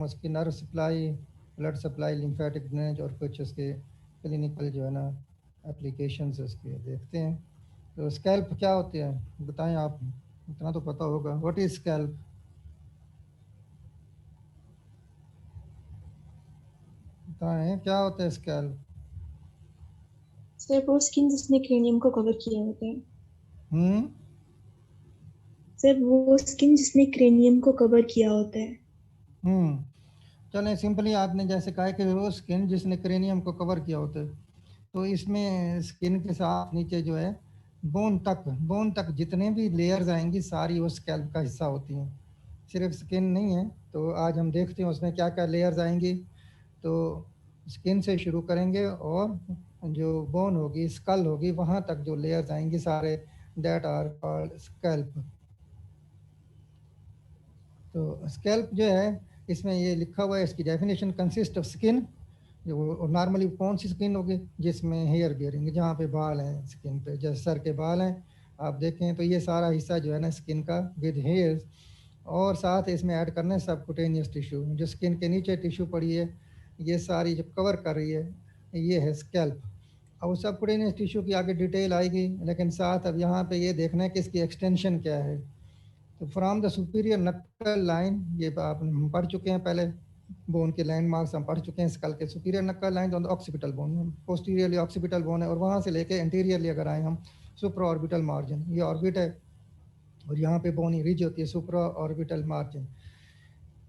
उसकी nerve supply, blood supply, lymphatic drainage और कुछ उसके क्लिनिकल जो है ना एप्लीकेशंस उसके देखते हैं। तो स्कैल्प क्या होते हैं बताएं आप, इतना तो पता होगा। व्हाट इज स्कैल्प, बताएं क्या होता है स्कैल्प। सर वो स्किन जिसने क्रेनियम को कवर किया होता है। हम्म। सर वो स्किन जिसने क्रेनियम को कवर किया होता है। हम्म। चलें, सिंपली आपने जैसे कहा कि वो स्किन जिसने क्रेनियम को कवर किया होता है, तो इसमें स्किन के साथ नीचे जो है बोन तक जितने भी लेयर्स आएंगी सारी वो स्कैल्प का हिस्सा होती हैं, सिर्फ स्किन नहीं है। तो आज हम देखते हैं उसमें क्या क्या लेयर्स आएंगी। तो स्किन से शुरू करेंगे और जो बोन होगी, स्कल होगी, वहाँ तक जो लेयर्स आएंगी सारे, दैट आर कॉल्ड स्कैल्प। तो स्कैल्प जो है, इसमें ये लिखा हुआ है, इसकी डेफिनेशन कंसिस्ट ऑफ स्किन, जो नॉर्मली कौन सी स्किन होगी जिसमें हेयर बियरिंग, जहाँ पे बाल हैं स्किन पे, जैसे सर के बाल हैं आप देखें तो ये सारा हिस्सा जो है ना स्किन का विद हेयर्स। और साथ इसमें ऐड करना है सबकुटेनियस टिश्यू, जो स्किन के नीचे टिश्यू पड़ी है, ये सारी जो कवर कर रही है, ये है स्कैल्प। अब सबकुटेनियस टिश्यू की आगे डिटेल आएगी, लेकिन साथ अब यहाँ पे ये देखना है कि इसकी एक्सटेंशन क्या है। तो from the superior nuchal line, ये आप हम पढ़ चुके हैं पहले, बोन के लैंडमार्क्स हम पढ़ चुके हैं स्कल के। Superior nuchal line on the occipital bone, posteriorly occipital bone है, और वहाँ से लेके एंटीरियरली अगर आए हम, सुप्रा ऑर्बिटल मार्जिन, ये ऑर्बिट है, और यहाँ पे बोनी रिज होती है, सुप्रा ऑर्बिटल मार्जिन।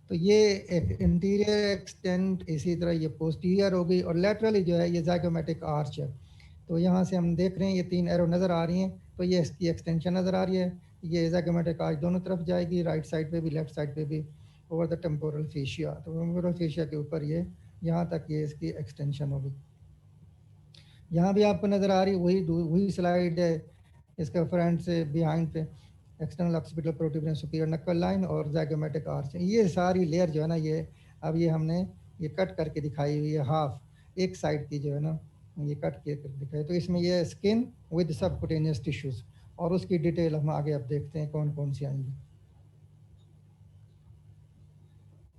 तो ये इंटीरियर एक्सटेंट, इसी तरह ये पोस्टीरियर होगी, और लेटरली जो है ये जाइगोमेटिक आर्च है। तो यहाँ से हम देख रहे हैं ये 3 एरो नज़र आ रही हैं, तो ये इसकी एक्सटेंशन नज़र आ रही है। ये जाइगोमेटिक आर्च दोनों तरफ जाएगी, राइट साइड पे भी लेफ्ट साइड पे भी, ओवर द टेम्पोरल फेशिया। तो टेम्पोरल फेशिया के ऊपर ये यहाँ तक ये इसकी एक्सटेंशन होगी। यहाँ भी आपको नज़र आ रही वही वही स्लाइड है, इसका फ्रंट से बिहाइंड पे external occipital प्रोट्रूबरेंस, superior nuchal line और जाइगोमेटिक आर्च, ये सारी लेयर जो है ना, ये अब ये हमने ये कट करके दिखाई हुई है, हाफ एक साइड की जो है ना, ये कट के दिखाई। तो इसमें ये स्किन विद सबकुटेनियस टिश्यूज, और उसकी डिटेल हम आगे अब देखते हैं कौन कौन सी आएंगी।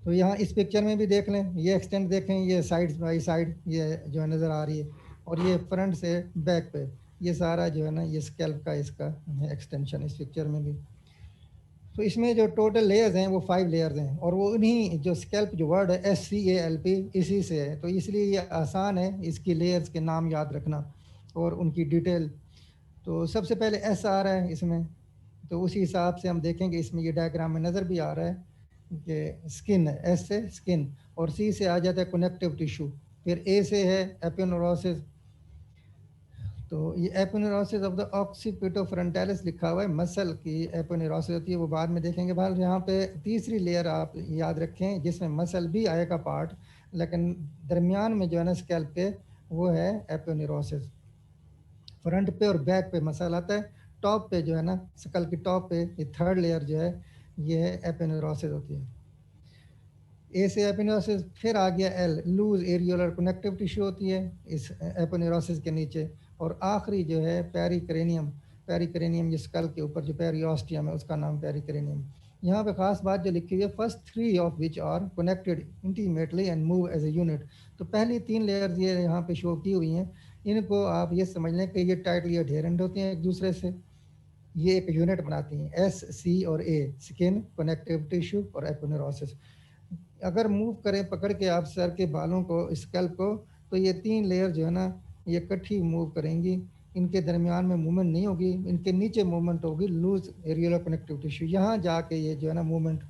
तो यहाँ इस पिक्चर में भी देख लें, ये एक्सटेंट देखें, ये साइड बाई साइड ये जो है नज़र आ रही है, और ये फ्रंट से बैक पे ये सारा जो है ना ये स्कैल्प का इसका एक्सटेंशन इस पिक्चर में भी। तो इसमें जो टोटल लेयर्स हैं वो 5 लेयर्स हैं, और वो उन्हीं जो स्कैल्प जो वर्ड है SCALP इसी से है, तो इसलिए ये आसान है इसकी लेयर्स के नाम याद रखना और उनकी डिटेल। तो सबसे पहले S आ रहा है इसमें, तो उसी हिसाब से हम देखेंगे, इसमें ये डायग्राम में नज़र भी आ रहा है कि स्किन है, S से स्किन, और C से आ जाता है कनेक्टिव टिश्यू, फिर A से है एपिनेरोसिस। तो ये एपोनेरोसिस ऑफ द ऑक्सीपिटोफ्रंटालिस लिखा हुआ है, मसल की एपोनेरोसिस होती है, वो बाद में देखेंगे। भाई यहाँ पे तीसरी लेयर आप याद रखें जिसमें मसल भी आएगा पार्ट, लेकिन दरमियान में जो है ना स्कैल्प के, वो है एपोनेरोसिस। फ्रंट पे और बैक पे मसल आता है, टॉप पे जो है ना स्कल की टॉप पे ये थर्ड लेयर जो है ये एपोनेरोसिस होती है। ए से एपोनेरोसिस, फिर आ गया L, loose areolar connective tissue होती है इस एपोनेरोसिस के नीचे, और आखिरी जो है पेरिक्रेनियम। पेरिक्रेनियम ये स्कल के ऊपर जो पेरियोस्टियम है उसका नाम पेरिक्रेनियम। यहाँ पे खास बात जो लिखी हुई है, first 3 of which are connected intimately and move as a unit. तो पहली 3 लेयर्स ये यहाँ पे शो की हुई हैं, इनको आप ये समझ लें कि ये टाइटली अडेरेंट होती हैं एक दूसरे से, ये एक यूनिट बनाती हैं, S, C और A, स्किन, कनेक्टिव टिश्यू और एपोनेरोसिस। अगर मूव करें पकड़ के आप सर के बालों को, स्कैल्प को, तो ये 3 लेयर जो है ना ये इकट्ठी मूव करेंगी, इनके दरमियान में मूवमेंट नहीं होगी, इनके नीचे मूवमेंट होगी, लूज एरियल कनेक्टिव टिश्यू, यहाँ जाके ये जो है ना मूवमेंट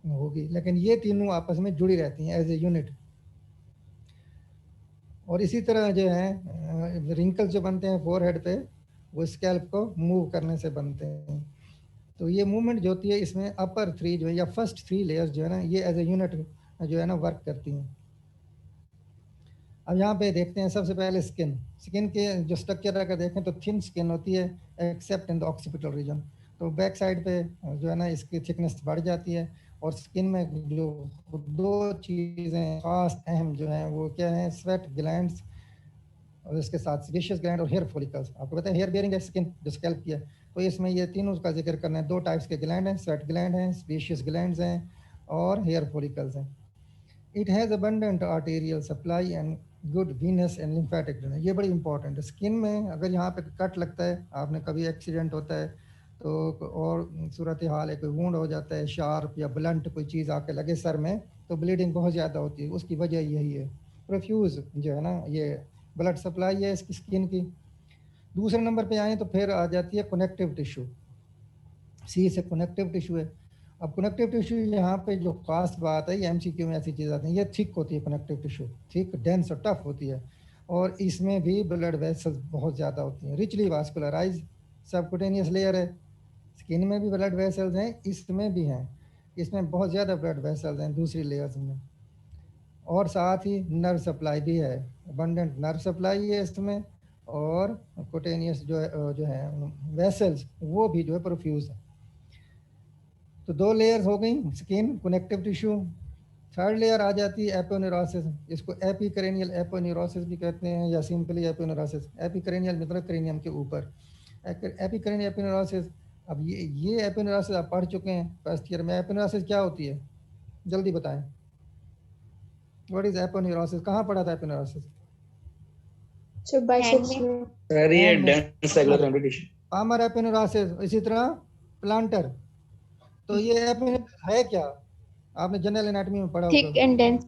होगी, लेकिन ये तीनों आपस में जुड़ी रहती हैं एज ए यूनिट। और इसी तरह जो है रिंकल्स जो बनते हैं फोरहेड पे, वो स्कैल्प को मूव करने से बनते हैं। तो ये मूवमेंट जो होती है इसमें अपर 3 जो है या फर्स्ट 3 लेयर्स जो है ना ये एज ए यूनिट जो है ना वर्क करती हैं। अब यहाँ पे देखते हैं सबसे पहले स्किन। स्किन के जो स्ट्रक्चर अगर देखें तो थिन स्किन होती है except in the occipital region. तो बैक साइड पे जो है ना इसकी थिकनेस बढ़ जाती है, और स्किन में जो 2 चीज़ें खास अहम जो हैं वो क्या है, स्वेट ग्लैंड्स और इसके साथ सेबेशियस ग्लैंड और हेयर फॉलिकल्स। आपको पता है हेयर बियरिंग है स्किन जो स्कैल्प की है, तो इसमें ये तीनों का जिक्र करना है। 2 टाइप्स के ग्लैंड हैं, स्वेट ग्लैंड हैं, सेबेशियस ग्लैंड्स हैं और हेयर फॉलिकल्स हैं। It has abundant arterial supply and good Venus and lymphatic drainage. ये बड़ी इंपॉर्टेंट है। स्किन में अगर यहाँ पे कट लगता है, आपने कभी एक्सीडेंट होता है तो और सूरत हाल है, कोई वुंड हो जाता है, शार्प या ब्लंट कोई चीज़ आके लगे सर में, तो ब्लीडिंग बहुत ज़्यादा होती है। उसकी वजह यही है, प्रोफ्यूज जो है ना ये ब्लड सप्लाई है इसकी स्किन की। दूसरे नंबर पे आए तो फिर आ जाती है कनेक्टिव टिश्यू। सी से कनेक्टिव टिश्यू है। अब कनेक्टिव टिश्यू यहाँ पे जो खास बात है, ये एमसीक्यू में ऐसी चीज़ आती है, ये थिक होती है कनेक्टिव टिश्यू, थिक डेंस और टफ होती है, और इसमें भी ब्लड वेसल्स बहुत ज़्यादा होती हैं, रिचली वास्कुलराइज सबकुटेनियस लेयर है। स्किन में भी ब्लड वेसल्स हैं, इसमें भी हैं, इसमें बहुत ज़्यादा ब्लड वेसल्स हैं दूसरी लेयर्स में, और साथ ही नर्व सप्लाई भी है, अबंडेंट नर्व सप्लाई है इसमें, और कुटेनियस जो है वेसल्स वो भी जो है प्रोफ्यूज है। तो दो लेयर्स हो गई, skin, connective tissue. Third layer आ जाती है एपोन्यूरोसिस, इसको एपिक्रेनियल एपोन्यूरोसिस भी कहते हैं, या सिंपली एपोन्यूरोसिस। एपिक्रेनियल मतलब क्रेनियम के ऊपर, एपिक्रेनियल एपोन्यूरोसिस। अब ये एपोन्यूरोसिस आप पढ़ चुके हैं फर्स्ट ईयर में। एपोन्यूरोसिस क्या होती है, जल्दी बताएं, व्हाट इज एपोन्यूरोसिस? कहाँ पढ़ा था एपोन्यूरोसिस? सर बाइसेप्स में। सर ये हैंड में। Dense regular connective palmar aponeurosis, इसी तरह प्लांटर। तो ये एपोन्यूरोसिस है क्या? आपने जनरल एनाटॉमी में पढ़ा थिक होगा, एंड डेंस।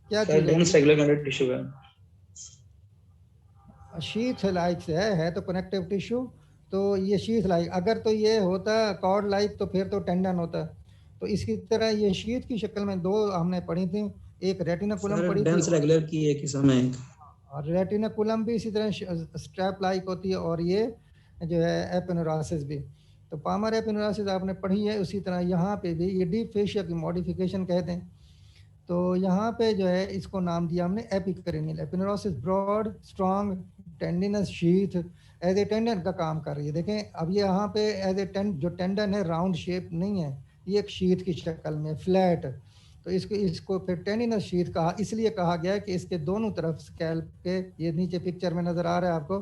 क्या सर चीज है? डेंस रेगुलर कनेक्टिव टिश्यू है। शीथ लाइक से है तो कनेक्टिव टिश्यू। तो ये शीथ लाइक, अगर तो ये होता कॉर्ड लाइक तो फिर तो टेंडन होता। तो इसकी तरह ये शीथ की शक्ल में दो हमने पढ़ी थी, एक रेटिनाकुलम सर पढ़ी थी, डेंस रेगुलर की एक ही समय और रेटिनाकुलम भी इसी तरह स्ट्रैप लाइक होती है, और ये जो है एपोन्यूरोसिस भी। तो पामर एपोन्यूरोसिस आपने पढ़ी है, उसी तरह यहाँ पे भी ये डीप फेशिया की मॉडिफिकेशन कहते हैं। तो यहाँ पे जो है इसको नाम दिया हमने epicranial aponeurosis. Broad strong tendinous sheath as a tendon का काम कर रही है। देखें अब ये यहाँ पे एज ए जो टेंडन है राउंड शेप नहीं है, ये एक शीथ की शक्ल में फ्लैट। तो इसको फिर टेंडिनस शीथ कहा, इसलिए कहा गया है कि इसके दोनों तरफ स्कैल्प के, ये नीचे पिक्चर में नज़र आ रहा है आपको,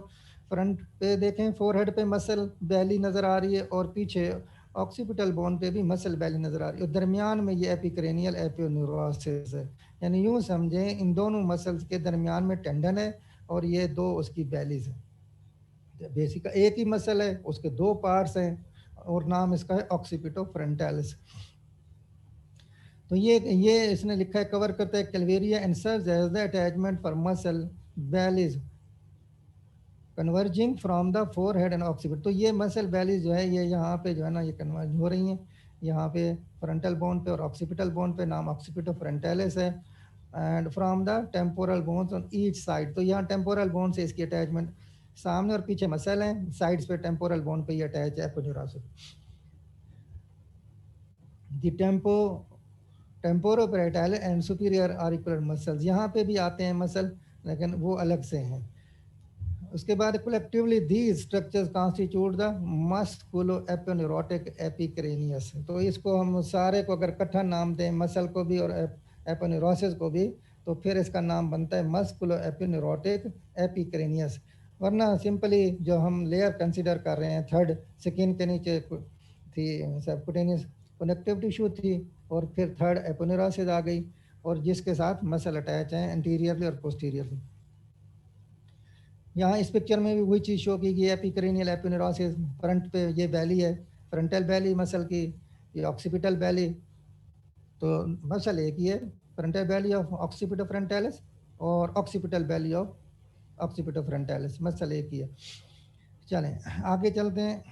फ्रंट पे देखें फोरहेड पे मसल बैली नज़र आ रही है, और पीछे ऑक्सीपिटल बोन पे भी मसल बैली नज़र आ रही है, और दरमियान में ये एपिक्रेनियल एपोन्यूरोसिस है। यानी यूँ समझें इन दोनों मसल्स के दरमियान में टेंडन है, और ये दो उसकी बैलीज है। बेसिक एक ही मसल है, उसके दो पार्ट्स हैं, और नाम इसका है ऑक्सीपिटो फ्रंटालिस। तो ये इसने लिखा है, कवर करता है calvaria and serves as the attachment for muscle bellies converging from the forehead and occiput. तो ये मसल बैलीज जो है ये यहाँ पे जो है ना ये कन्वर्ज हो रही हैं, यहाँ पे फ्रंटल बोन पे और ऑक्सीपिटल बोन पे, नाम ऑक्सीपिटो फ्रंटालिस है। And from the temporal bones on each side, तो यहाँ टेम्पोरल बोन से इसकी अटैचमेंट, सामने और पीछे मसल हैं, साइड्स पे टेम्पोरल बोन पे ये अटैच है aponeurosis. The temporoparietal and superior auricular muscles, यहाँ पे भी आते हैं मसल, लेकिन वो अलग से हैं। उसके बाद collectively these structures constitute the musculo aponeurotic epicranius. तो इसको हम सारे को अगर इकट्ठा नाम दें, मसल को भी और एपोन्यूरोसिस को भी, तो फिर इसका नाम बनता है मस्कुलो एपोन्यूरोटिक एपिक्रेनियस। वरना सिंपली जो हम लेयर कंसिडर कर रहे हैं, थर्ड स्किन के नीचे थी सबकुटेनियस कनेक्टिव टिश्यू थी, और फिर थर्ड एपोन्यूरोसिस आ गई, और जिसके साथ मसल अटैच हैं एंटीरियरली और पोस्टीरियरली। यहाँ इस पिक्चर में भी वही चीज़ शो की गई, एपिक्रेनियल एपोन्यूरोसिस। फ्रंट पे ये बैली है, फ्रंटल बैली मसल की, ये ऑक्सीपिटल बैली। तो मसल एक ही है, frontal belly of occipito frontalis और occipital belly of occipito frontalis, muscle एक ही है। चलें आगे चलते हैं,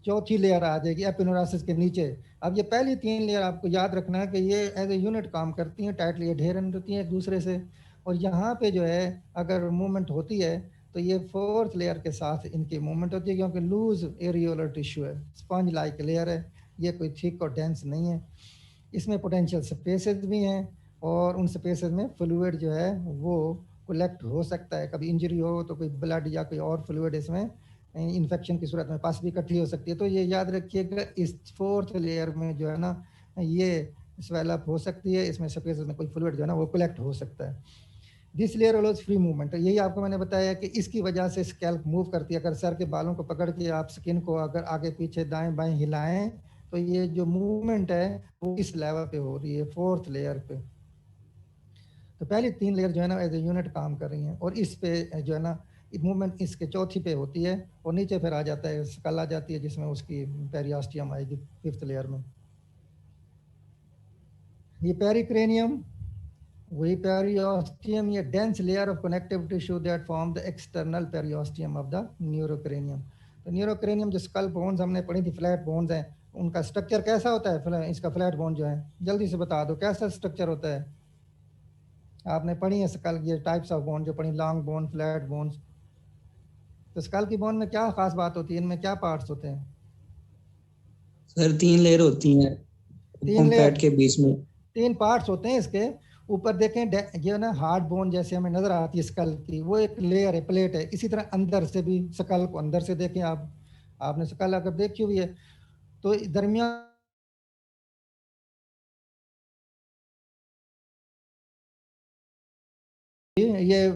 चौथी लेयर आ जाएगी एपोन्यूरोसिस के नीचे। अब ये पहली तीन लेयर आपको याद रखना है कि ये एज ए यूनिट काम करती हैं, टाइटली एडहेरेंट होती हैं एक दूसरे से। और यहाँ पे जो है अगर मूवमेंट होती है तो ये फोर्थ लेयर के साथ इनकी मूवमेंट होती है, क्योंकि लूज एरियोलर टिश्यू है, स्पंज लाइक लेयर है, ये कोई थिक और डेंस नहीं है। इसमें पोटेंशियल स्पेसेस भी हैं, और उन स्पेसेस में फ्लूइड जो है वो कलेक्ट हो सकता है। कभी इंजरी हो तो कोई ब्लड या कोई और फ्लूइड इसमें इन्फेक्शन की सूरत में पास भी इकट्ठी हो सकती है। तो ये याद रखिएगा, इस फोर्थ लेयर में जो है ना ये स्वेलअप हो सकती है, इसमें स्पेसेस में कोई फ्लूइड जो है ना वो कलेक्ट हो सकता है। This layer allows free movement, यही आपको मैंने बताया कि इसकी वजह से स्कैल्प मूव करती है। अगर सर के बालों को पकड़ के आप स्किन को अगर आगे पीछे दाएं बाएं हिलाएं तो ये जो मूवमेंट है वो इस लेवल पे हो रही है, 4th लेयर पे। तो पहली 3 लेयर जो है ना एज ए यूनिट काम कर रही हैं, और इस पे जो है ना मूवमेंट इसके चौथी पे होती है, और नीचे फिर आ जाता है स्कल आ जाती है, जिसमें उसकी पेरियास्टियम आएगी 5th लेयर में। ये पेरिक्रेनियम, वही पेरियोस्टियम, ये dense layer of connective tissue that form the external periosteum of the neurocranium. तो न्यूरोक्रेनियम जो स्कल बोन्स हमने पढ़ी थी, फ्लैट बोन्स हैं, उनका स्ट्रक्चर कैसा होता है? इसका फ्लैट बोन जो है, जल्दी से बता दो कैसा स्ट्रक्चर होता है? आपने पढ़ी है स्कल, ये टाइप्स ऑफ बोन जो पढ़ी, लॉन्ग बोन, फ्लैट बोन्स। तो स्कल की बोन में क्या खास बात होती है, इनमें क्या पार्ट्स होते हैं? सर 3 लेयर होती हैं 3 लेयर, पैड के बीच में। 3 पार्ट्स होते हैं इसके ऊपर। देखें ये ना हार्ड बोन जैसे हमें नजर आती है स्कल की, वो एक लेयर है, प्लेट है। इसी तरह अंदर से भी स्कल को अंदर से देखें आप, आपने स्कल अगर देखी हुई है तो दरमियान ये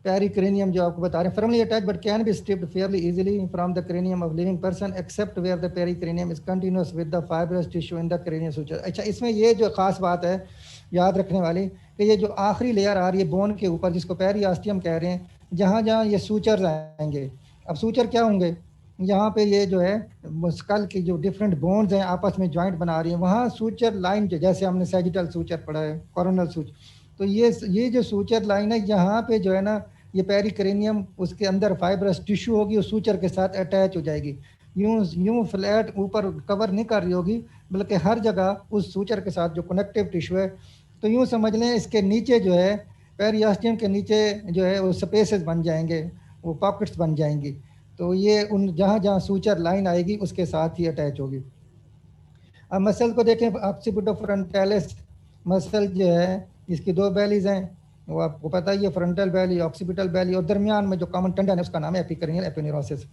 पेरिक्रेनियम जो आपको बता रहे हैं, firmly attached but can be stripped fairly easily from the cranium of living person except where the pericranium is continuous with the fibrous tissue in the cranial suture। अच्छा, इसमें ये जो खास बात है याद रखने वाली कि ये जो आखिरी लेयर आ रही है बोन के ऊपर, जिसको पेरियास्टियम कह रहे हैं, जहाँ जहाँ ये सूचर्स आएंगे। अब सूचर क्या होंगे? यहाँ पे ये जो है स्कल की जो डिफरेंट बोन्स हैं आपस में ज्वाइंट बना रही है, वहाँ सूचर लाइन, जैसे हमने सैजिटल सूचर पढ़ा है, कोरोनल सूचर, तो ये जो सूचर लाइन है, यहाँ पे जो है ना ये पेरिक्रेनियम, उसके अंदर फाइब्रस टिश्यू होगी, उस सूचर के साथ अटैच हो जाएगी। यूं फ्लैट ऊपर कवर नहीं कर रही होगी, बल्कि हर जगह उस सूचर के साथ जो कनेक्टिव टिश्यू है। तो यूं समझ लें इसके नीचे जो है, पेरियास्टियम के नीचे जो है वो स्पेसेस बन जाएंगे, वो पॉकेट्स बन जाएंगी। तो ये उन जहाँ जहाँ सूचर लाइन आएगी उसके साथ ही अटैच होगी। अब मसल को देखें, ऑक्सीपिटोफ्रंटालिस मसल जो है, इसकी 2 बैलीज हैं, वो आपको पता ही है, फ्रंटल बैली, ऑक्सीपिटल बैली, और दरमियान में जो कॉमन टेंडन है उसका नाम है एपिकरेनियल एपिन्यूरोसिस।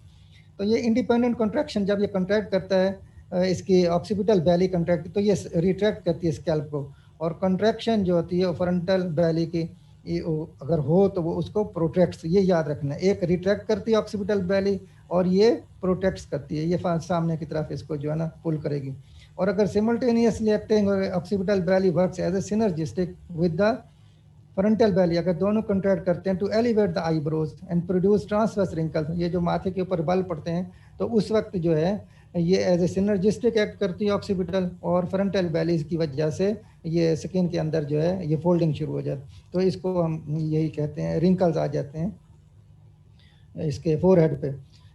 तो ये इंडिपेंडेंट कॉन्ट्रैक्शन जब ये कॉन्ट्रैक्ट करता है, इसकी ऑक्सीपिटल बैली कॉन्ट्रैक्ट, तो ये रिट्रैक्ट करती है स्कैल्प को, और कॉन्ट्रैक्शन जो होती है वो फ्रंटल बैली की अगर हो तो वो उसको प्रोटेक्ट्स, ये याद रखना है। एक रिट्रैक्ट करती है ऑक्सीपिटल बैली, और ये प्रोटेक्ट्स करती है, ये सामने की तरफ इसको जो है ना पुल करेगी। और अगर simultaneously acting occipital belly works as a synergistic with the frontal belly, अगर दोनों कंट्रैक्ट करते हैं to elevate the eyebrows and produce transverse wrinkles, ये जो माथे के ऊपर बल पड़ते हैं, तो उस वक्त जो है ये एज ए सिनर्जिस्टिक एक्ट करती है ऑक्सीपिटल और फ्रंटल बैलीज की वजह से ये स्किन के अंदर जो है ये फोल्डिंग शुरू हो जाती, तो इसको हम यही कहते हैं, रिंकल्स आ जाते हैं इसके फोरहेड पे।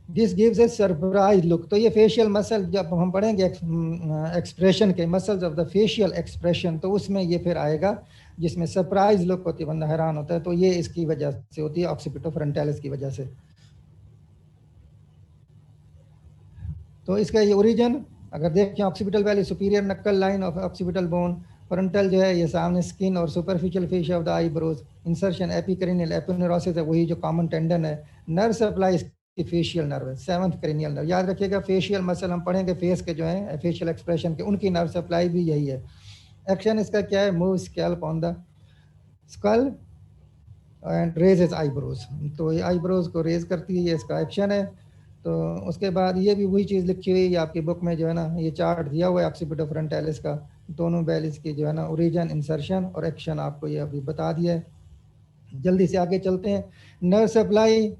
This gives A surprise look. तो ये फेशियल मसल जब हम पढ़ेंगे एक्सप्रेशन के muscles of the facial expression, तो उसमें ये फिर आएगा जिसमें सरप्राइज लुक होती है, बंदा हैरान होता है, तो ये इसकी वजह से होती है, ऑक्सीपिटोफ्रंटालिस की वजह से। तो इसका ये ओरिजिन अगर देखें, occipital belly superior nuchal line of occipital bone, frontal जो है ये सामने स्किन और superficial fascia of the eyebrows, insertion epicranial aponeurosis है, वही जो कॉमन टेंडन है, नर्व सप्लाई की फेशियल नर्व है, 7th क्रेनियल नर्व। याद रखिएगा फेशियल मसल हम पढ़ेंगे फेस के जो है फेशियल एक्सप्रेशन के, उनकी नर्व सप्लाई भी यही है। एक्शन इसका क्या है? Move scalp on the skull and raise eyebrows, तो ये आईब्रोज को रेज करती है, ये इसका एक्शन है। तो उसके बाद ये भी वही चीज़ लिखी हुई है आपकी बुक में जो है ना, ये चार्ट दिया हुआ है ऑक्सीपिटोफ्रंटालिस का, दोनों बैलिस की जो है ना ओरिजिन, इंसर्शन और एक्शन आपको ये अभी बता दिया है। जल्दी से आगे चलते हैं। नर्व सप्लाई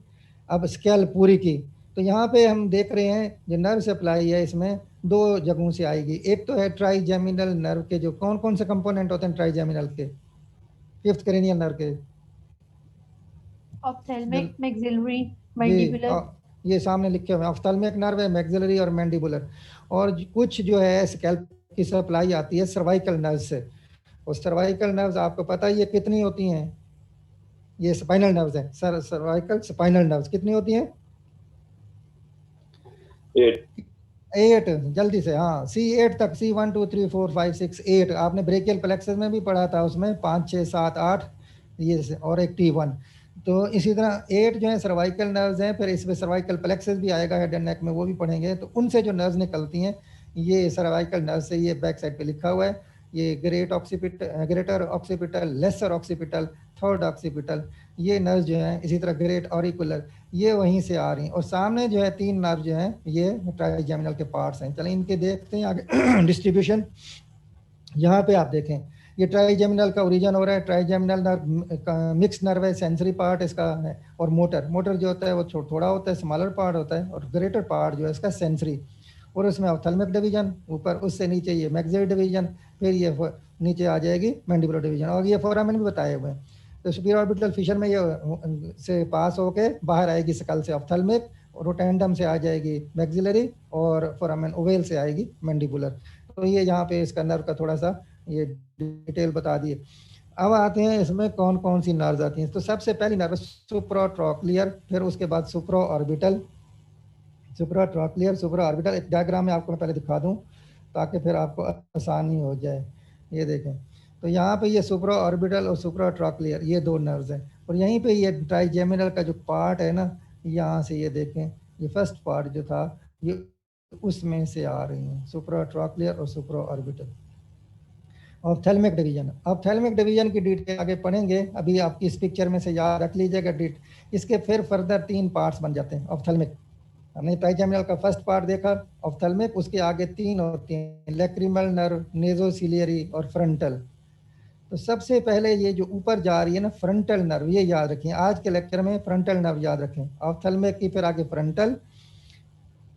अब स्केल पूरी की, तो यहाँ पे हम देख रहे हैं जो नर्व सप्लाई है इसमें 2 जगहों से आएगी। एक तो है ट्राइजेमिनल नर्व के, जो कौन कौन से कंपोनेंट होते हैं ट्राइजेमिनल के, 5th क्रेनियल नर्व के? Ophthalmic, maxillary, mandibular. ये सामने लिखे हुए हैं, ऑप्थेल्मिक नर्व है, मैक्सिलरी और मैंडिबुलर। और कुछ जो है स्कैल्प की सप्लाई आती है सर्वाइकल नर्व से, और सर्वाइकल नर्व्स आपको पता ही है कितनी होती हैं, ये स्पाइनल नर्व्स हैं, सर्वाइकल स्पाइनल नर्व्स कितनी होती हैं? 8। जल्दी से, हाँ, C8 तक, C1 2 3 4 5 6 8। आपने ब्रेकियल प्लेक्सस में भी पढ़ा था, उसमें 5 6 7 8 ये, और एक T1। तो इसी तरह 8 जो है सर्वाइकल नर्व्स हैं, फिर इसमें सर्वाइकल प्लेक्सस भी आएगा हेड एंड नेक में, वो भी पढ़ेंगे। तो उनसे जो नर्व्स निकलती हैं ये सर्वाइकल नर्व से, ये बैक साइड पे लिखा हुआ है, ये greater occipital, lesser occipital, third occipital, ये नर्व जो है, इसी तरह ग्रेट ऑरिकुलर, ये वहीं से आ रही हैं। और सामने जो है 3 नर्व जो हैं ये ट्राइजेमिनल के पार्ट्स हैं। चलें इनके देखते हैं आगे डिस्ट्रीब्यूशन। यहाँ पे आप देखें ये ट्राइजेमिनल का ओरिजिन हो रहा है। ट्राइजेमिनल नर्व मिक्स नर्व है, सेंसरी पार्ट इसका है, और मोटर जो होता है वो थोड़ा होता है, स्मॉलर पार्ट होता है, और ग्रेटर पार्ट जो है इसका सेंसरी, और उसमें ऑप्थेल्मिक डिवीजन ऊपर, उससे नीचे ये मैक्सिलरी डिवीजन, फिर ये नीचे आ जाएगी मैंडिबुलर डिवीजन, और ये फोरामेन भी बताए हुए हैं। तो सुपीरियर ऑर्बिटल फिशर में ये से पास होके बाहर आएगी स्कल से ऑप्थेल्मिक, और रोटेंडम से आ जाएगी मैक्सिलरी, और फोरामेन ओवेल से आएगी मैंडिबुलर। तो ये यहाँ पे इसका नर्व का थोड़ा सा ये डिटेल बता दिए। अब आते हैं इसमें कौन कौन सी नर्व्स आती हैं। तो सबसे पहली नर्व सुप्राट्रॉक्लियर, फिर उसके बाद सुप्रो ऑर्बिटल, सुप्राट्रॉक्लियर, सुप्रा ऑर्बिटल। एक डायग्राम में आपको मैं पहले दिखा दूं ताकि फिर आपको आसानी हो जाए। ये देखें, तो यहाँ पे ये सुप्रा ऑर्बिटल और सुप्राट्रॉक्लियर ये 2 नर्व्स हैं, और यहीं पे ये ट्राइजेमिनल का जो पार्ट है ना, यहाँ से ये देखें, ये फर्स्ट पार्ट जो था ये उसमें से आ रही हैं, सुप्राट्रॉक्लियर और supra orbital. Ophthalmic division, ophthalmic division की डिटेल आगे पढ़ेंगे, अभी आपकी इस पिक्चर में से याद रख लीजिएगा इसके फिर फर्दर 3 पार्ट्स बन जाते हैं ऑप्थेल्मिक। हमने ट्राइजेमिनल का फर्स्ट पार्ट देखा ऑप्थेल्मिक, उसके आगे 3 होते हैं, लैक्रिमल नर्व, नेजोसिलियरी और फ्रंटल। तो सबसे पहले ये जो ऊपर जा रही है ना फ्रंटल नर्व, ये याद रखें, आज के लेक्चर में फ्रंटल नर्व याद रखें। ऑप्थेल्मिक की फिर आगे फ्रंटल,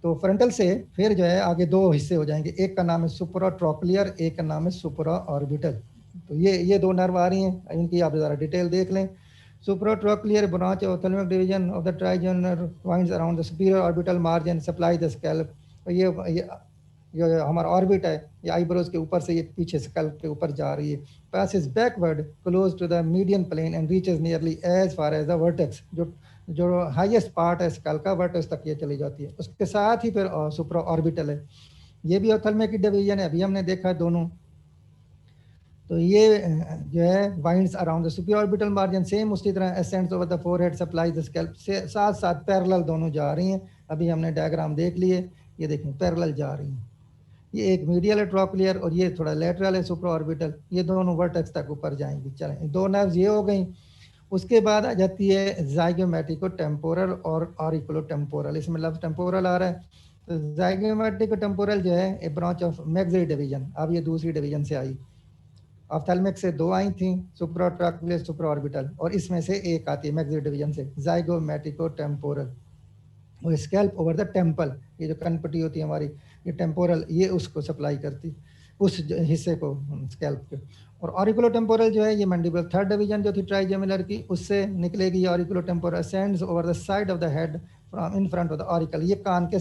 तो फ्रंटल से फिर जो है आगे 2 हिस्से हो जाएंगे, एक का नाम है सुप्राट्रॉक्लियर, एक का नाम है सुप्रा ऑर्बिटल। तो ये 2 नर्व आ रही हैं, इनकी आप ज़रा डिटेल देख लें। Supratrochlear branch of ophthalmic division of the trigeminal winds around the superior orbital margin supply the scalp। ये हमारा ऑर्बिट है, ये आईब्रोज के ऊपर से ये पीछे स्कैल्प के ऊपर जा रही है, passes backward close to the median plane and reaches nearly as far as the vertex। जो हाईएस्ट पार्ट है स्कैल्प का, वर्टेक्स तक ये चली जाती है। उसके साथ ही फिर सुप्रा ऑर्बिटल है, ये भी ऑप्थेल्मिक की डिवीजन है, अभी हमने देखा दोनों। तो ये जो है winds around the superior orbital margin, same उसी तरह ascends over the forehead supply the scalp, से साथ साथ पैरेलल दोनों जा रही हैं। अभी हमने डायग्राम देख लिए, ये देखें पैरेलल जा रही हैं। ये एक मीडियल है ट्रॉक्लियर और ये थोड़ा लेटरल है सुप्रा ऑर्बिटल, ये दोनों वर्टेक्स तक ऊपर जाएंगी। चलें 2 नर्व्स ये हो गई। उसके बाद आ जाती है ज़ाइगोमैटिको टेम्पोरल और ऑरिकुलो टेम्पोरल, इसमें लफ्ज़ टेम्पोरल आ रहा है। तो ज़ाइगोमैटिको टेम्पोरल जो है ए ब्रांच ऑफ मैक्सिलरी डिवीजन, अब ये दूसरी डिवीजन से आई। ऑप्थेल्मिक से 2 आई थी, सुप्राट्रॉक्लियर, सुप्रा ऑर्बिटल, और इसमें से एक आती है मैक्सिलरी डिवीजन से ज़ाइगोमैटिको टेम्पोरल। वो स्कैल्प ओवर द टेम्पल, ये जो कनपट्टी होती है हमारी, ये टेम्पोरल, ये उसको सप्लाई करती उस हिस्से को स्कैल्प के। और ऑरिकुलो टेम्पोरल जो है ये मैंडिबुलर थर्ड डिवीजन जो थी ट्राइजेमिनल की, उससे निकलेगी auriculo temporal, ascends over the side of the head from in front of the auricle, ये कान के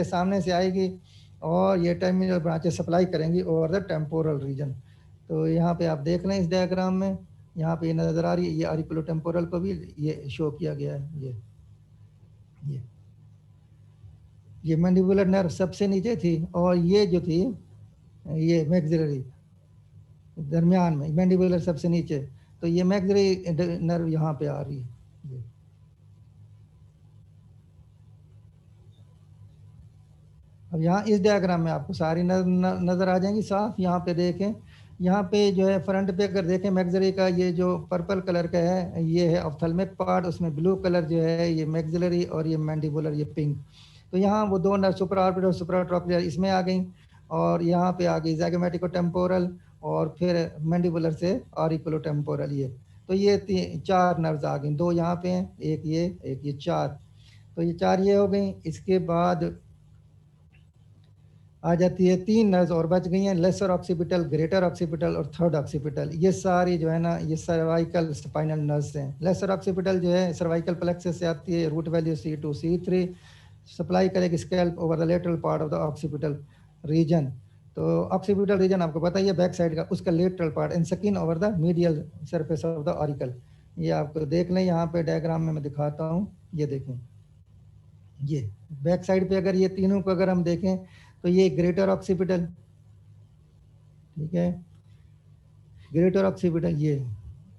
सामने से आएगी, और ये टर्मिनल ब्रांचेस सप्लाई करेंगी ओवर द टेम्पोरल रीजन। तो यहाँ पे आप देख लें इस डायग्राम में, यहाँ पे ये नज़र आ रही है, ये ऑरिकुलो टेम्पोरल को भी ये शो किया गया है। ये मैंडिबुलर नर्व सबसे नीचे थी, और ये जो थी ये मैक्सिलरी दरमियान में, मैंडिबुलर सबसे नीचे, तो ये मैक्सिलरी नर्व यहाँ पे आ रही है। अब यहाँ इस डायग्राम में आपको सारी नज़र आ जाएंगी साफ। यहाँ पे देखें, यहाँ पे जो है फ्रंट पे अगर देखें मैक्सिलरी का, ये जो पर्पल कलर का है ये है ऑप्थेल्मिक पार्ट, उसमें ब्लू कलर जो है ये मैक्सिलरी, और ये मैंडिबुलर ये पिंक। तो यहाँ वो 2 नर्व सुप्रा ऑर्बिटल और सुप्राट्रॉक्लियर इसमें आ गई, और यहाँ पे आ गई ज़ाइगोमैटिको टेम्पोरल, और फिर मैंडिबुलर से ऑरिकुलो टेम्पोरल। ये तो ये 4 नर्व्स आ गई, 2 यहाँ पे हैं, एक ये 4। तो ये 4 ये हो गई। इसके बाद आ जाती है 3 नर्व्स और बच गई हैं, लेसर ऑक्सीपिटल, ग्रेटर ऑक्सीपिटल और थर्ड ऑक्सीपिटल। ये सारी जो है ना ये सर्वाइकल स्पाइनल नर्व्स हैं। लेसर ऑक्सीपिटल जो है सर्वाइकल प्लेक्सस से आती है, root value C2 C3, supply करेगी scalp over the lateral part of the occipital region. तो ऑक्सीपिटल रीजन आपको पता ही है बैक साइड का, उसका lateral part and skin over the medial surface of the auricle. ये आपको देख लें, यहाँ पे डायग्राम में मैं दिखाता हूँ, ये देखें, ये बैक साइड पे अगर ये तीनों को अगर हम देखें तो ये ग्रेटर ऑक्सीपिटल, ठीक है, ग्रेटर ऑक्सीपिटल ये,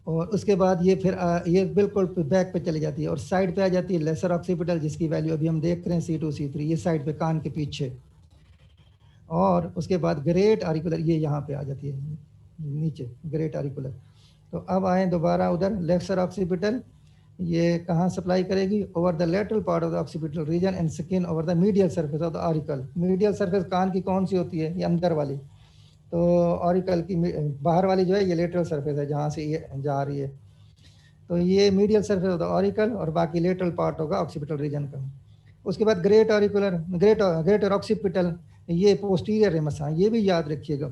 और उसके बाद ये फिर ये बिल्कुल बैक पे चली जाती है, और साइड पे आ जाती है लेसर ऑक्सीपिटल, जिसकी वैल्यू अभी हम देख रहे हैं C2 C3, ये साइड पे कान के पीछे। और उसके बाद ग्रेट ऑरिकुलर ये यहाँ पे आ जाती है नीचे, ग्रेट ऑरिकुलर। तो अब आए दोबारा उधर, लेक्सर ऑक्सीपिटल ये कहाँ सप्लाई करेगी, over the lateral part of the occipital region and skin over the medial surface of the auricle. Medial surface कान की कौन सी होती है, ये अंदर वाली, तो ऑरिकल की बाहर वाली जो है ये लेटरल सरफेस है जहाँ से ये जा रही है, तो ये medial surface of the auricle और बाकी लेटरल पार्ट होगा ऑक्सीपिटल रीजन का। उसके बाद ग्रेट ऑरिकुलर, ग्रेटर ऑक्सीपिटल ये पोस्टीरियर रेमस, हाँ ये भी याद रखिएगा,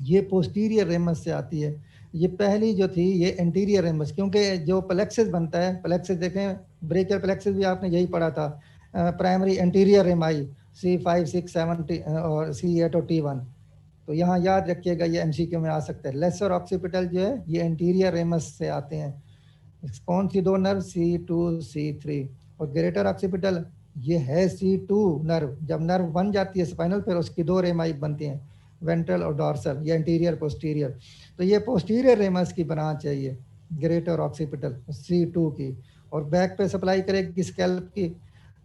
ये पोस्टीरियर रेमस से आती है। ये पहली जो थी ये एंटीरियर रेमस, क्योंकि जो प्लेक्सिस बनता है, प्लेक्सिस देखें, ब्रेकियल प्लेक्सिस भी आपने यही पढ़ा था, प्राइमरी एंटीरियर रेमाई C5, 6, 7 और C8 और T1। तो यहाँ याद रखिएगा, ये MCQ में आ सकता है। लेसर ऑक्सीपिटल जो है ये एंटीरियर रेमस से आते हैं। कौन सी दो नर्व, C2, C3। और ग्रेटर ऑक्सीपिटल ये है C2 नर्व, जब नर्व बन जाती है स्पाइनल फिर उसकी दो रेमाई बनती हैं, वेंट्रल और डॉर्सल, ये एंटीरियर पोस्टीरियर। तो ये पोस्टीरियर रेमस की ब्रांच है ये ग्रेटर ऑक्सीपिटल C2 की, और बैक पे सप्लाई करेगी स्कैल्प की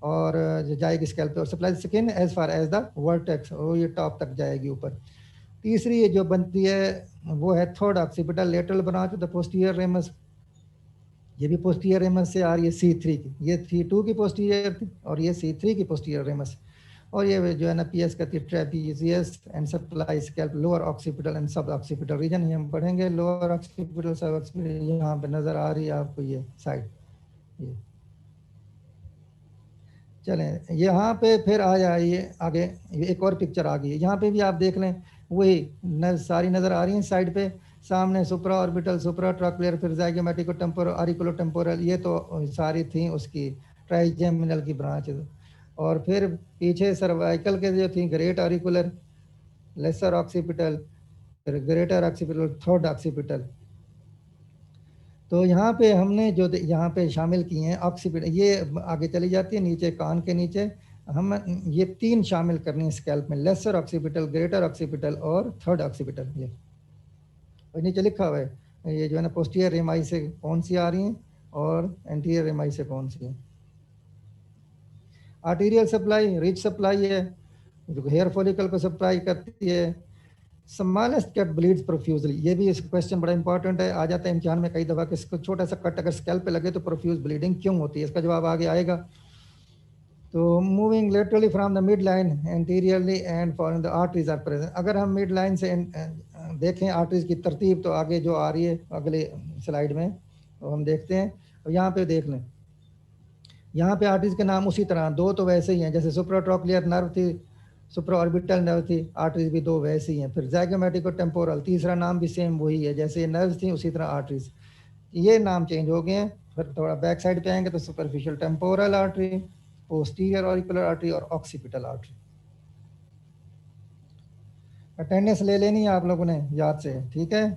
और जाएगी स्कैल्प पे, और supply skin as far as the vertex, और ये टॉप तक जाएगी ऊपर। तीसरी जो बनती है वो है third occipital lateral branch the posterior ramus, ये भी पोस्टीरियर रेमस से आ रही है C3 की, ये C2 की पोस्टीरियर थी और ये C3 की पोस्टीरियर रेमस। और ये जो है ना PS कहती है trapezius and supply scalp lower occipital and सब ऑक्सीपिटल रीजन, ये हम पढ़ेंगे। लोअर ऑक्सीपिटल सब ऑक्सीपिटल यहाँ पे नजर आ रही है आपको ये साइड, ये चलें यहाँ पे फिर आ जाइए आगे, एक और पिक्चर आ गई है, यहाँ पे भी आप देख लें वही सारी नजर आ रही है साइड पे, सामने सुप्रा ऑर्बिटल, सुप्रा ट्राक्युलर, फिर जाइगोमेटिको टेम्पोरल, ऑरिकुलो टेम्पोरल, ये तो सारी थी उसकी ट्राइजेमिनल की ब्रांच। और फिर पीछे सर्वाइकल के जो थी ग्रेट ऑरिकुलर, लेसर ऑक्सीपिटल, फिर ग्रेटर ऑक्सीपिटल, थर्ड ऑक्सीपिटल। तो यहाँ पे हमने जो यहाँ पे शामिल किए हैं ऑक्सीपिटल, ये आगे चली जाती है नीचे कान के नीचे, हम ये तीन शामिल करनी है स्कैल्प में, लेसर ऑक्सीपिटल, ग्रेटर ऑक्सीपिटल और थर्ड ऑक्सीपिटल। ये और नीचे लिखा हुआ है ये जो है ना पोस्टीरियर रेमाई से कौन सी आ रही हैं और एंटीरियर रेमाई से कौन सी है। आर्टीरियल सप्लाई रिच सप्लाई है जो हेयर फॉलिकल को सप्लाई करती है। स्मॉलेस्ट कट ब्लीड्स प्रोफ्यूजली, ये भी इस क्वेश्चन बड़ा इंपॉर्टेंट है, आ जाता है इम्तिहान में कई दफ़ा कि इसको छोटा सा कट अगर स्कैल्प पे लगे तो प्रोफ्यूज ब्लीडिंग क्यों होती है, इसका जवाब आगे आएगा। तो moving laterally from the mid line anteriorly and following the arteries are present. अगर हम मिड लाइन से देखें आर्टरीज की तरतीब तो आगे जो आ रही है अगले स्लाइड में तो हम देखते हैं। और यहाँ पे देख लें, यहाँ पे आर्टरीज के नाम उसी तरह, दो तो वैसे ही हैं, जैसे सुप्राट्रोक्लियर नर्व थी, सुप्रा ऑर्बिटल नर्व थी, आर्टरीज भी दो वैसी हैं। फिर ज़ाइगोमेटिको टेम्पोरल, तीसरा नाम भी सेम वही है, जैसे नर्व्स थी उसी तरह आर्टरीज, ये नाम चेंज हो गए हैं। फिर थोड़ा बैक साइड पे आएंगे तो superficial temporal artery, posterior auricular artery और ऑक्सीपिटल आर्टरी। अटेंडेंस ले लेनी है आप लोगों ने याद से, ठीक है।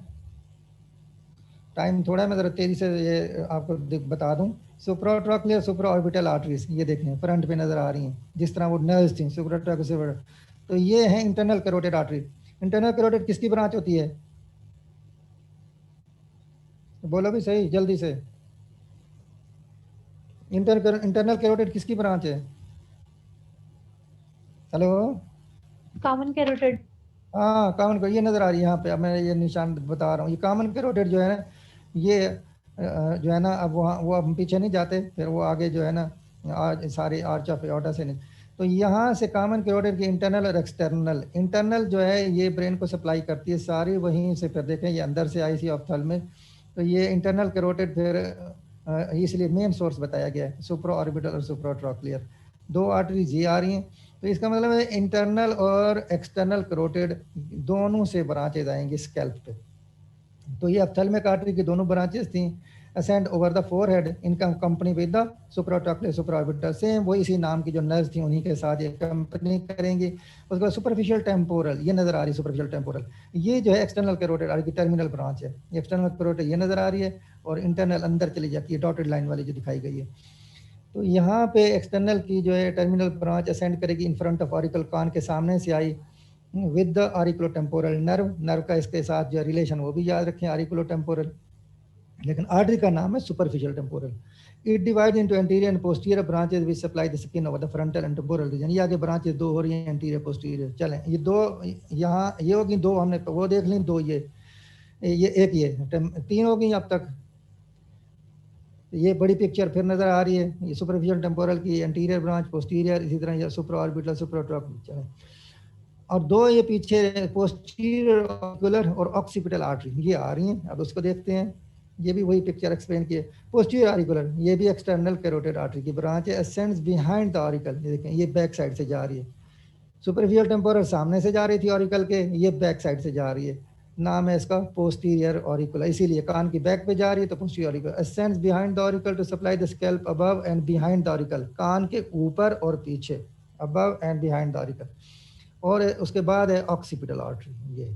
टाइम थोड़ा मैं ज़रा तेज़ी से ये आपको बता दूं। सुप्राट्रोक्लियर सुप्रा ऑर्बिटल आर्टरीज ये देखें फ्रंट पे नज़र आ रही हैं जिस तरह वो नर्व्स थी सुप्राट्रोक्लियर, तो ये है internal carotid artery. Internal carotid किसकी ब्रांच होती है, बोलो भी सही जल्दी से। इंटरनल कैरोटिड किसकी ब्रांच है, हेलो। Common carotid. हाँ कॉमन को ये नज़र आ रही है यहाँ पे, अब मैं ये निशान बता रहा हूँ। ये कॉमन कैरोटिड जो है ना, ये जो है ना, अब वहाँ वो अब पीछे नहीं जाते, फिर वो आगे जो है ना आज सारे आर्च ऑफ एओर्टा से नहीं। तो यहाँ से कॉमन कैरोटिड की इंटरनल और एक्सटर्नल, इंटरनल जो है ये ब्रेन को सप्लाई करती है सारी, वहीं से फिर देखें ये अंदर से आई सी ऑप्थल में, तो ये इंटरनल कैरोटिड फिर इसलिए मेन सोर्स बताया गया है सुप्रा ऑर्बिटल और सुप्राट्रोक्लियर, दो आर्टरीज ये आ रही हैं। तो इसका मतलब है इंटरनल और एक्सटर्नल कैरोटिड दोनों से ब्रांचेज आएंगी स्कैल्प पे। तो ये ऑप्थेल्मिक आर्टरी की दोनों ब्रांचेस थी, असेंड ओवर द फोरहेड इनका company with the supratrochlear supraorbital, same वही इसी नाम की जो नर्व्स थी उन्हीं के साथ ये कंपनी करेंगी। उसके बाद सुपरफिशियल टेम्पोरल ये नजर आ रही है, सुपरफिशियल टेम्पोरल ये जो है एक्सटर्नल कैरोटिड आर्टरी की टर्मिनल ब्रांच है। एक्सटर्नल कैरोटिड ये नजर आ रही है और इंटरनल अंदर चली जाती है, डॉटेड लाइन वाली जो दिखाई गई है। तो यहाँ पे एक्सटर्नल की जो है टर्मिनल ब्रांच असेंड करेगी इन फ्रंट ऑफ ऑरिकल, कान के सामने से आई with the auriculo temporal nerve, nerve का इसके साथ जो रिलेशन वो भी याद रखें ऑरिकुलो टेम्पोरल, लेकिन आर्टरी का नाम है superficial temporal. It divides into anterior and posterior branches which supply the skin over the frontal and temporal region. ये आगे branches दो हो रही हैं, anterior posterior. चलें, ये दो यहाँ ये होगी, दो हमने वो देख ली, दो ये एक ये तीन हो गई अब तक. ये बड़ी पिक्चर फिर नजर आ रही है, ये सुपरफिशियल टेम्पोरल की एंटीरियर ब्रांच, पोस्टीरियर, इसी तरह ये सुप्रा ऑर्बिटल, सुप्राट्रॉपिकल. और दो ये पीछे पोस्टीरियर ऑक्यूलर और ऑक्सीपिटल आर्टरी ये आ रही हैं. अब उसको देखते हैं, ये भी वही पिक्चर एक्सप्लेन किए. पोस्टीरियर ऑरिकुलर ये भी एक्सटर्नल कैरोटिड आर्टरी की ब्रांच है, असेंड्स बिहाइंड द ऑरिकल. ये देखें, ये बैक साइड से जा रही है. सुपरफिशियल टेम्पोरल सामने से जा रही थी ऑरिकल के, ये बैक साइड से जा रही है. नाम है इसका पोस्टीरियर ऑरिकुलर, इसीलिए कान की बैक पे जा रही है तो posterior auricular. Ascends behind the auricle to supply the scalp above and behind the auricle, कान के ऊपर और पीछे, above and behind the auricle. और उसके बाद है ऑक्सीपिटल आर्टरी,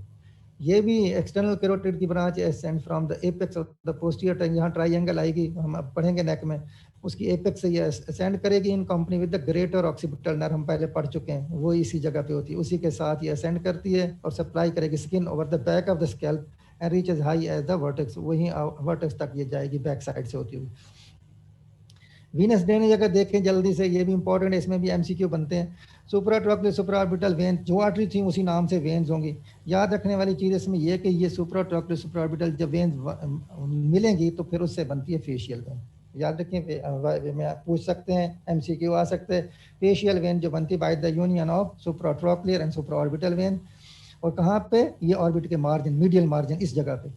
ये भी एक्सटर्नल कैरोटिड की ब्रांच है, ascend from the apex of the posterior tongue. यहाँ ट्राइंगल आएगी, हम अब पढ़ेंगे नेक में, उसकी एपेक्स से ये असेंड करेगी in company with the greater occipital nerve. हम पहले पढ़ चुके हैं, वो इसी जगह पे होती है, उसी के साथ ये असेंड करती है और सप्लाई करेगी skin over the back of the scalp and reach as high as the vertex. वहीं वर्टेक्स तक ये जाएगी बैक साइड से होती हुई. वीनस ड्रेनेज अगर देखें जल्दी से, ये भी इंपॉर्टेंट है, इसमें भी एमसीक्यू बनते हैं. सुप्राट्रॉपिकल सुपराऑर्बिटल वेन, जो आर्टरी थी उसी नाम से वेन्स होंगी. याद रखने वाली चीज़ इसमें यह कि ये सुप्राट्रॉपिकल सुपराऑर्बिटल जब वेन्स मिलेंगी तो फिर उससे बनती है फेशियल वेन. याद रखें, में पूछ सकते हैं, एमसीक्यू आ सकते हैं. फेशियल वेन जो बनती है by the union of supratrochlear and supraorbital vein, और कहाँ पे, ये ऑर्बिट के मार्जिन, मीडियल मार्जिन, इस जगह पे.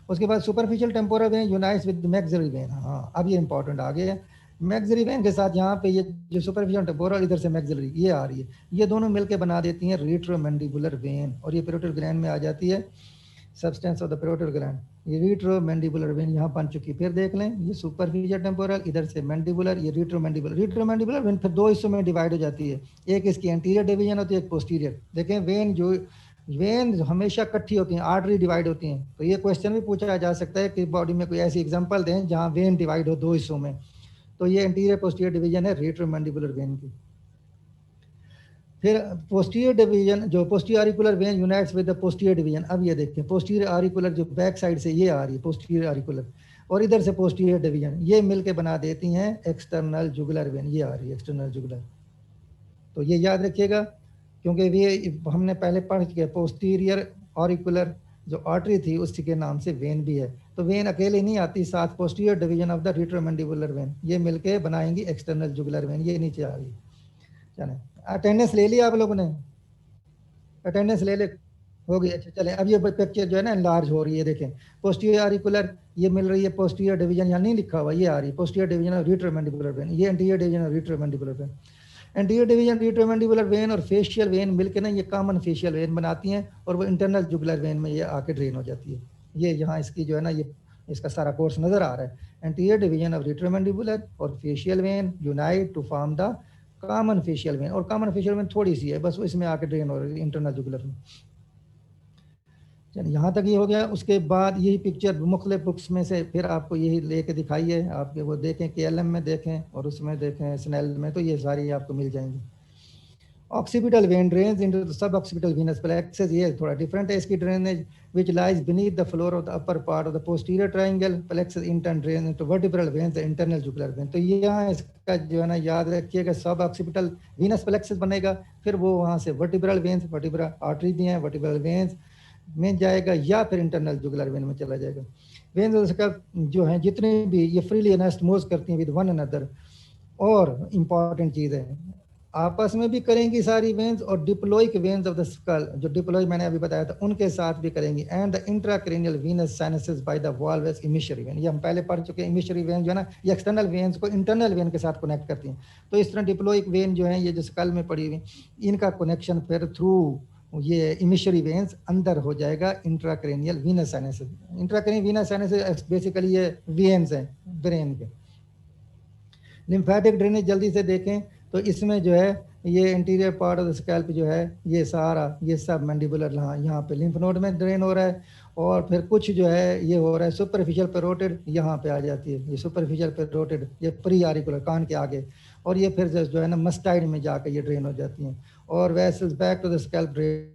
उसके बाद superficial temporal when unites with maxillary when. हाँ, अब ये इंपॉर्टेंट आ गया है. मैक्सिलरी वेन के साथ यहाँ पे ये जो सुपरफिशियल टेम्पोरल, इधर से मैक्सिलरी ये आ रही है, ये दोनों मिलकर बना देती हैं रेट्रोमैंडिबुलर वेन. और ये पैरोटिड ग्लैंड में आ जाती है, substance of the parotid gland. ये रेट्रोमैंडिबुलर वेन यहाँ बन चुकी. फिर देख लें, ये सुपरफिशियल टेम्पोरल, इधर से मैंडिबुलर, ये रेट्रोमैंडिबुलर. रेट्रोमैंडिबुलर वेन फिर दो हिस्सों में डिवाइड हो जाती है, एक इसकी एंटीरियर डिवीजन होती है, एक पोस्टीरियर. देखें, वेन हमेशा इकट्ठी होती हैं, आर्टरी डिवाइड होती हैं. तो ये क्वेश्चन भी पूछा जा सकता है कि बॉडी में कोई ऐसी एग्जांपल दें जहां वेन डिवाइड हो दो हिस्सों में. तो ये एंटीरियर पोस्टीरियर डिवीजन है रेट्रोमैंडिबुलर वेन की. फिर पोस्टीरियर डिवीजन, जो posterior auricular when unites with the posterior division. अब ये देखते हैं, पोस्टीरियर ऑरिकुलर जो बैक साइड से ये आ रही है पोस्टीरियर ऑरिकुलर, और इधर से पोस्टीरियर डिवीजन, ये मिलके बना देती हैं एक्सटर्नल जुगुलर वेन. ये आ रही है एक्सटर्नल जुगुलर. तो ये याद रखिएगा, क्योंकि ये हमने पहले पढ़ चुके, पोस्टीरियर ऑरिकुलर जो आर्टरी थी उसी के नाम से वेन भी है. तो वेन अकेले नहीं आती, साथ posterior division of the retromandibular vein, ये मिलके बनाएंगी एक्सटर्नल जुगुलर वेन. ये नीचे आ रही है. चलें, अटेंडेंस ले लिया आप लोगों ने? अटेंडेंस ले ले, हो गई. अच्छा, चलें, अब ये पिक्चर जो है ना लार्ज हो रही है. देखें, पोस्टीरियर ऑरिकुलर ये मिल रही है, पोस्टीरियर डिवीजन यहाँ नहीं लिखा हुआ, ये आ रही है posterior division of retromandibular vein. ये anterior division of retromandibular vein. Anterior division retromandibular vein और फेशियल वेन मिलकर ना ये कॉमन फेशियल वेन बनाती हैं, और वो इंटरनल जुगुलर वेन में ये आके ड्रेन हो जाती है. ये यहाँ इसकी जो है ना, ये इसका सारा कोर्स नजर आ रहा है. एंटीरियर डिवीजन ऑफ रेट्रोमैंडिबुलर और facial vein unite to form the common facial vein. और कॉमन फेशियल वेन थोड़ी सी है बस, वो इसमें आके ड्रेन हो रही है इंटरनल जुगुलर में. चलिए, यहाँ तक ये हो गया. उसके बाद यही पिक्चर मुख्तलिफ बुक्स में से फिर आपको यही लेके दिखाई है, आपके वो देखें, KLM में देखें और उसमें देखें स्नेल में, तो ये सारी आपको मिल जाएंगी. Occipital when drains into the sub occipital Venus plexus. ये थोड़ा डिफरेंट है इसकी drainage, which lies beneath the floor of the upper part of the posterior triangle plexus in turn drain into vertebral veins the internal jugular vein. तो ये यहाँ इसका जो है ना याद रखिएगा, सब ऑक्सीपिटल वीनस प्लेक्सस बनेगा, फिर वो वहाँ से वर्टिब्रल वेन्स, वर्टिब्रल आर्टरी भी हैं, वर्टिब्रल वेन्स में जाएगा, या फिर इंटरनल जुगुलर वेन में चला जाएगा. वेन्स उसका जो है जितने भी ये फ्रीली एनास्टमोज करती हैं विद वन अनदर. और इम्पॉर्टेंट चीज़ है, आपस में भी करेंगी सारी वेन्स, और डिप्लोइक वेन्स ऑफ द स्कल, जो डिप्लोइक मैंने अभी बताया था, उनके साथ भी करेंगी. And the intracranial venous sinuses by the valveless emissary vein. ये हम पहले पढ़ चुके हैं. इमिशरी वेन जो है ना, ये एक्सटर्नल वेन्स को इंटरनल वेन के साथ कनेक्ट करती हैं. तो इस तरह डिप्लोइक वेन जो है, ये जो स्कल में पड़ी हुई, इनका कनेक्शन फिर थ्रू ये इमिशरी वेन्स अंदर हो जाएगा intracranial Venus sinuses. Intracranial Venus sinuses basically ये वेन्स हैं ब्रेन के. लिम्फेटिक ड्रेनेज जल्दी से देखें तो इसमें जो है ये interior part of the scalp जो है, ये सारा ये सब मैंडिबुलर यहाँ पे लिम्फ नोड में ड्रेन हो रहा है. और फिर कुछ जो है ये हो रहा है सुपरफिशियल पैरोटिड, यहाँ पे आ जाती है ये सुपरफिशियल पैरोटिड, ये प्री आरिकुलर कान के आगे, और ये फिर जो है ना मस्टाइड में जाकर ये ड्रेन हो जाती हैं. और vessels back to the scalp drain